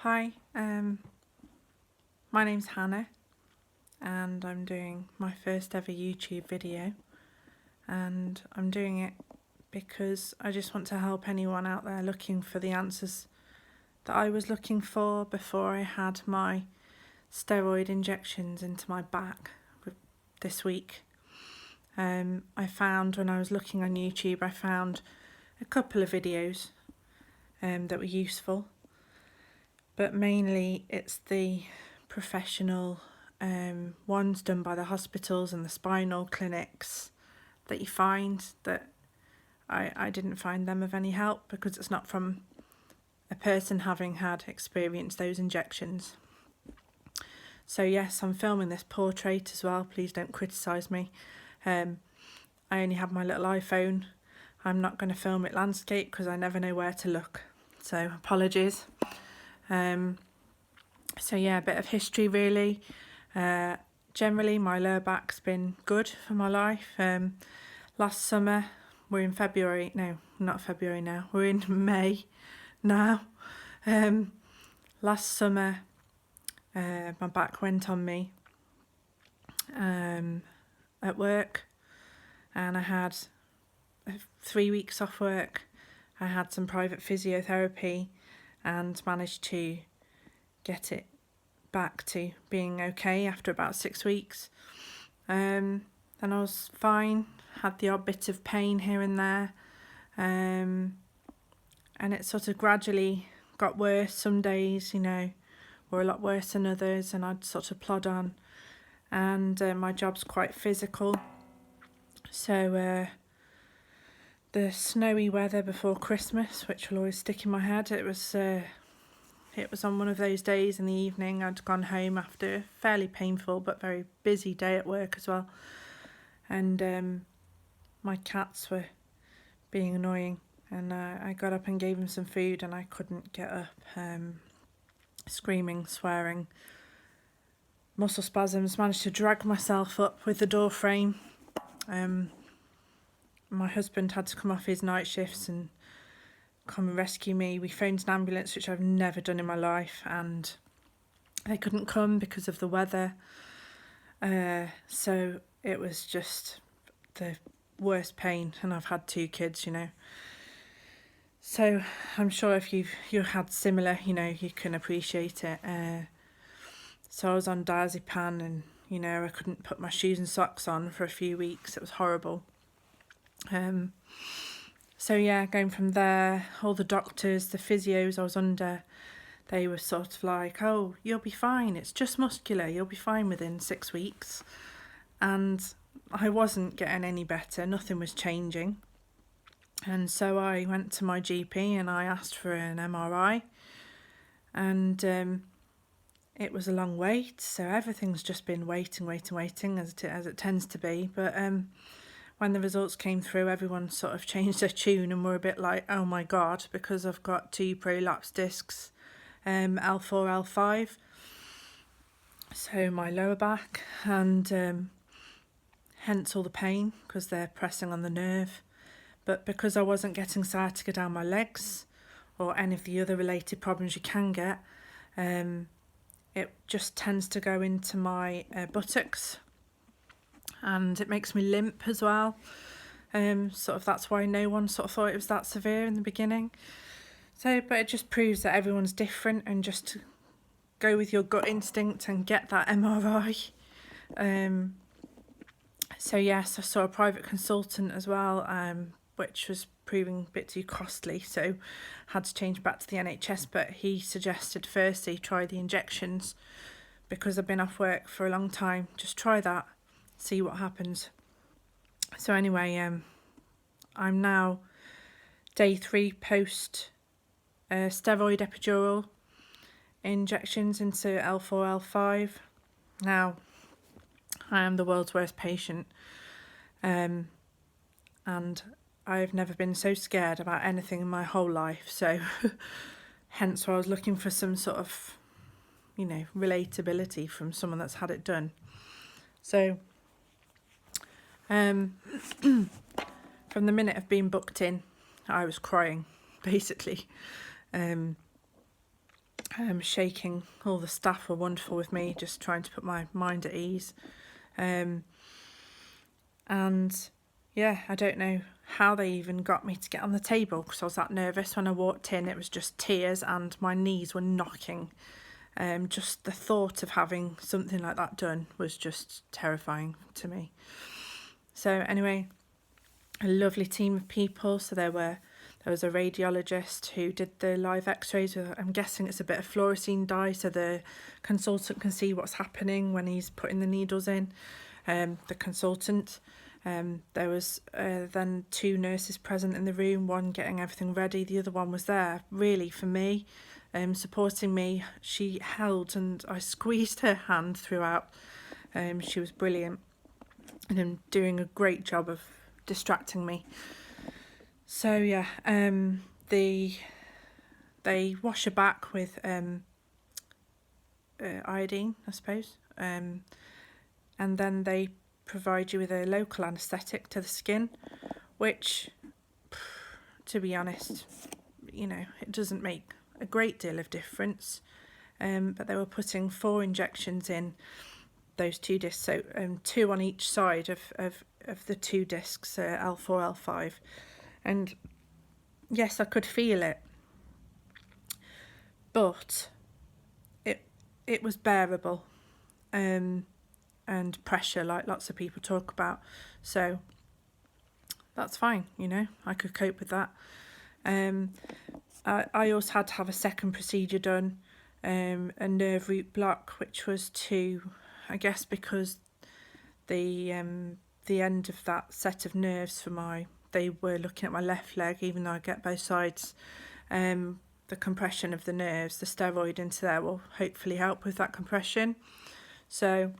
Hi, my name's Hannah and I'm doing my first ever YouTube video, and I'm doing it because I just want to help anyone out there looking for the answers that I was looking for before I had my steroid injections into my back this week. I found when I was looking on YouTube, I found a couple of videos that were useful. But mainly it's the professional ones done by the hospitals and the spinal clinics that you find that I didn't find them of any help, because it's not from a person having had experienced those injections. So yes, I'm filming this portrait as well, please don't criticise me. I only have my little iPhone. I'm not going to film it landscape because I never know where to look, so apologies. So yeah, a bit of history really. Generally my lower back's been good for my life. Last summer, we're in February, no, not February now, we're in May now. Last summer, my back went on me at work, and I had 3 weeks off work. I had some private physiotherapy and managed to get it back to being okay after about 6 weeks. Then I was fine, had the odd bit of pain here and there, and it sort of gradually got worse. Some days, were a lot worse than others, and I'd sort of plod on. And my job's quite physical, so the snowy weather before Christmas, which will always stick in my head, it was on one of those days in the evening. I'd gone home after a fairly painful but very busy day at work as well, and my cats were being annoying, and I got up and gave them some food, and I couldn't get up, screaming, swearing, muscle spasms, managed to drag myself up with the door frame. My husband had to come off his night shifts and come and rescue me. We phoned an ambulance, which I've never done in my life, and they couldn't come because of the weather. So it was just the worst pain, and I've had 2 kids, So I'm sure if you had similar, you can appreciate it. So I was on diazepam, and I couldn't put my shoes and socks on for a few weeks. It was horrible. So yeah, going from there, all the doctors, the physios I was under, they were sort of like, oh, you'll be fine, it's just muscular, you'll be fine within 6 weeks. And I wasn't getting any better, nothing was changing. And so I went to my GP and I asked for an MRI, and it was a long wait, so everything's just been waiting as it tends to be. But when the results came through, everyone sort of changed their tune and were a bit like, oh my god, because I've got 2 prolapsed discs, L4, L5, so my lower back, and hence all the pain, because they're pressing on the nerve. But because I wasn't getting sciatica down my legs or any of the other related problems you can get, it just tends to go into my buttocks, and it makes me limp as well. Sort of that's why no one sort of thought it was that severe in the beginning. So, but it just proves that everyone's different, and just to go with your gut instinct and get that MRI. So yes, I saw a private consultant as well, which was proving a bit too costly, so had to change back to the NHS. But he suggested firstly try the injections, because I've been off work for a long time. Just try that, see what happens. So anyway, I'm now day 3 post steroid epidural injections into L4, L5. Now, I am the world's worst patient, and I've never been so scared about anything in my whole life. So hence why I was looking for some sort of, relatability from someone that's had it done. So from the minute of being booked in, I was crying, basically. shaking. All the staff were wonderful with me, just trying to put my mind at ease. And yeah, I don't know how they even got me to get on the table because I was that nervous. When I walked in, it was just tears and my knees were knocking. Just the thought of having something like that done was just terrifying to me. So anyway, a lovely team of people. So there was a radiologist who did the live x-rays. I'm guessing it's a bit of fluorescein dye so the consultant can see what's happening when he's putting the needles in, the consultant. There was then 2 nurses present in the room, one getting everything ready, the other one was there really for me, supporting me. She held and I squeezed her hand throughout. She was brilliant and doing a great job of distracting me. So yeah, they wash your back with iodine, I suppose, and then they provide you with a local anaesthetic to the skin, which, to be honest, it doesn't make a great deal of difference. But they were putting 4 injections in those 2 discs, so 2 on each side of the 2 discs, L4, L5. And yes, I could feel it, but it was bearable, and pressure, like lots of people talk about. So that's fine, I could cope with that. I also had to have a second procedure done, a nerve root block, which was I guess because the end of that set of nerves they were looking at my left leg, even though I get both sides. The compression of the nerves, the steroid into there will hopefully help with that compression. So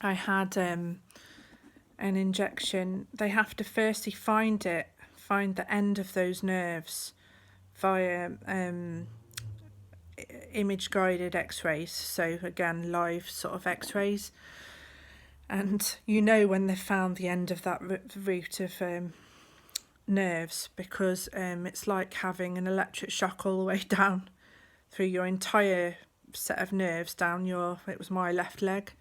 I had an injection. They have to firstly find the end of those nerves via image guided x-rays, so again live sort of x-rays, and when they've found the end of that route of nerves, because it's like having an electric shock all the way down through your entire set of nerves down it was my left leg.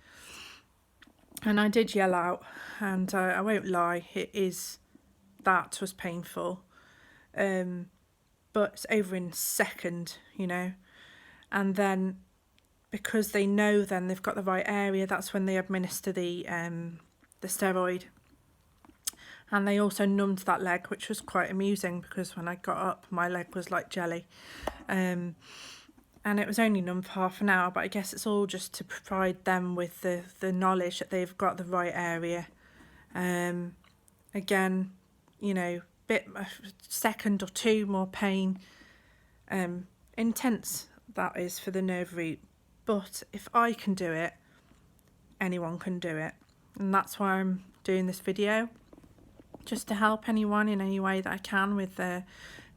And I did yell out, and I won't lie, that was painful, but it's over in a second, and then because they know then they've got the right area, that's when they administer the steroid. And they also numbed that leg, which was quite amusing because when I got up, my leg was like jelly. And it was only numb for half an hour, but I guess it's all just to provide them with the knowledge that they've got the right area. Again, a second or 2 more pain. Intense, that is, for the nerve root. But if I can do it, anyone can do it. And that's why I'm doing this video, just to help anyone in any way that I can with their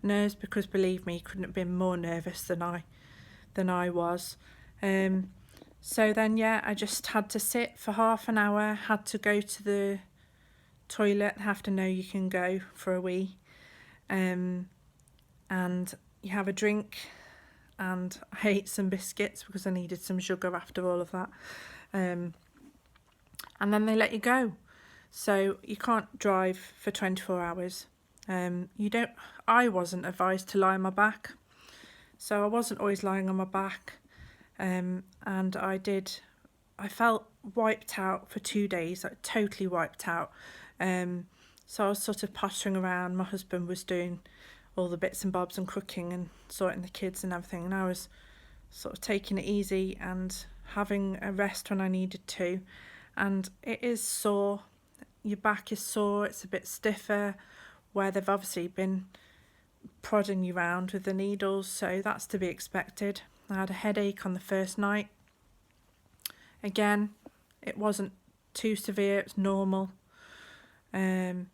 nerves, because believe me, couldn't have been more nervous than I was. So then, yeah, I just had to sit for half an hour, had to go to the toilet, have to know you can go for a wee, and you have a drink, and I ate some biscuits because I needed some sugar after all of that, and then they let you go. So you can't drive for 24 hours. I wasn't advised to lie on my back, so I wasn't always lying on my back, and I felt wiped out for 2 days, like totally wiped out. So I was sort of pottering around. My husband was doing all the bits and bobs and cooking and sorting the kids and everything, and I was sort of taking it easy and having a rest when I needed to. And it is sore, your back is sore, it's a bit stiffer, where they've obviously been prodding you around with the needles, so that's to be expected. I had a headache on the first night. Again, it wasn't too severe, it's normal. And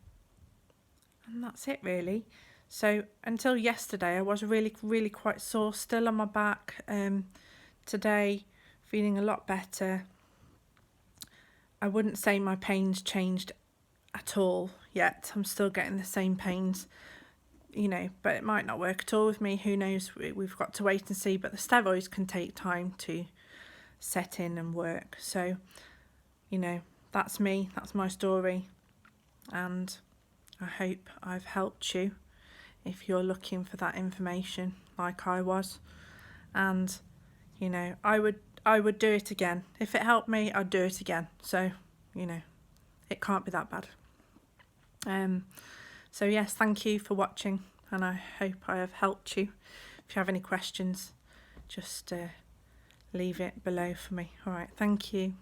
that's it really. So until yesterday I was really, really quite sore still on my back. Today, feeling a lot better. I wouldn't say my pain's changed at all yet. I'm still getting the same pains. you know, but it might not work at all with me. Who knows? We've got to wait and see. But the steroids can take time to set in and work. So, you know, that's me. That's my story. And I hope I've helped you if you're looking for that information like I was. And, you know, I would do it again. If it helped me, I'd do it again. So, you know, it can't be that bad. So yes, thank you for watching, and I hope I have helped you. If you have any questions, just leave it below for me. All right, thank you.